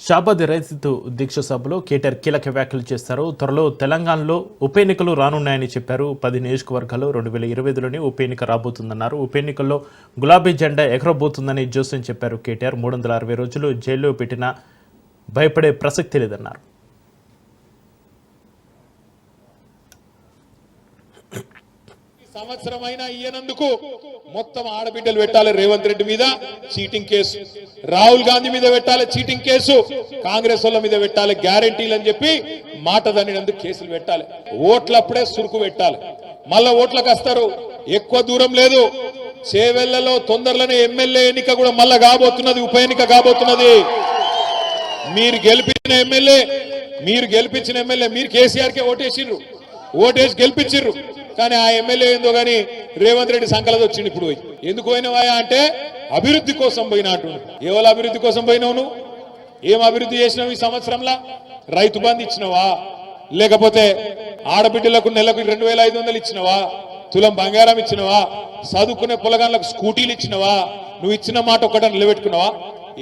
షాబాద్ రైతు దీక్ష సభలో కేటీఆర్ కీలక వ్యాఖ్యలు చేస్తారు. త్వరలో తెలంగాణలో ఉప ఎన్నికలు రానున్నాయని చెప్పారు. 10 నియోజకవర్గాల్లో 2025లోనే ఉప ఎన్నిక రాబోతుందన్నారు. ఉప ఎన్నికల్లో గులాబీ జెండా ఎగరబోతుందని జోస్యం చెప్పారు. కేటీఆర్ 360 రోజులు జైల్లో పెట్టినా భయపడే ప్రసక్తి లేదన్నారు. సంవత్సరమైనా ఇయ్యనందుకు మొత్తం ఆడబిడ్డలు పెట్టాలి. రేవంత్ రెడ్డి మీద చీటింగ్ కేసు, రాహుల్ గాంధీ మీద పెట్టాలి చీటింగ్ కేసు, కాంగ్రెస్ వాళ్ళ మీద పెట్టాలి గ్యారంటీలు అని చెప్పి మాట దన్నినందుకు కేసులు పెట్టాలి. ఓట్లప్పుడే సురుకు పెట్టాలి. మళ్ళా ఓట్లకు వస్తారు. ఎక్కువ దూరం లేదు, చేవెళ్లలో తొందరలోనే ఎమ్మెల్యే ఎన్నిక కూడా మళ్ళా కాబోతున్నది, ఉప ఎన్నిక కాబోతున్నది. మీరు గెలిపించిన ఎమ్మెల్యే మీరు కేసీఆర్కే ఓటేసి గెలిపించిర్రు. కానీ ఆ ఎమ్మెల్యే ఏందో గాని రేవంత్ రెడ్డి సంకలది వచ్చింది. ఇప్పుడు ఎందుకు పోయినవా అంటే అభివృద్ధి కోసం పోయినట్టు. ఎవరు అభివృద్ధి కోసం పోయినావు? నువ్వు ఏం అభివృద్ధి చేసినావు ఈ సంవత్సరంలో? రైతు బంధు ఇచ్చినవా? లేకపోతే ఆడబిడ్డలకు నెలకు 2500 ఇచ్చినవా? తులం బంగారం ఇచ్చినవా? చదువుకునే పొలగాళ్ళకు స్కూటీలు ఇచ్చినవా? నువ్వు ఇచ్చిన మాట ఒక్కట నిలబెట్టుకున్నావా?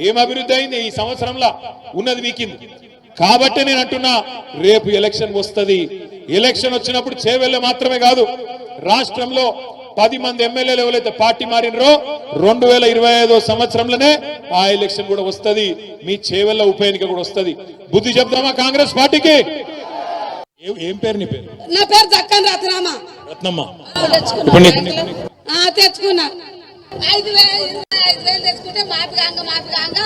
ఏం అభివృద్ధి అయింది ఈ సంవత్సరంలో? ఉన్నది వీకింది. కాబట్టి నేను అంటున్నా, రేపు ఎలక్షన్ వస్తుంది. ఎలక్షన్ వచ్చినప్పుడు చేవెళ్ళ మాత్రమే కాదు, రాష్ట్రంలో 10 మంది ఎమ్మెల్యేలు ఎవరైతే పార్టీ మారినరో 2025 సంవత్సరంలోనే ఆ ఎలక్షన్ కూడా వస్తుంది. మీ చేవెళ్ళ ఉప ఎన్నిక కూడా వస్తుంది. బుద్ధి చెప్తామా కాంగ్రెస్ పార్టీకి? ఏం పేరు నీ పేరు? నా పేరు జక్కన్ రత్నమ్మ. తెచ్చుకున్నా 5,000 తెచ్చుకుంటే మాపి కాంగ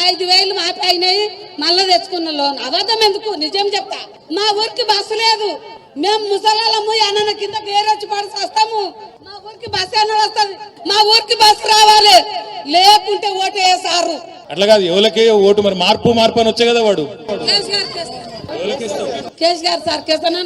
5,000 మాపి అయినాయి. మళ్ళా తెచ్చుకున్న లోన్. అబద్ధం ఎందుకు, నిజం చెప్తా. మా ఊరికి బస్సు లేదు. మేము ముసలాళ్ళము అన్న కింద పేరొచ్చి పడి వస్తాము. మా ఊరికి బస్సు అన్న వస్తుంది. మా ఊరికి బస్సు రావాలి, లేకుంటే ఓటు వేసారు. అట్లా కాదు, ఎవరికే ఓటు మరి మార్పు అని వచ్చే కదా వాడు కేసీఆర్ సార్ కేస్తాను.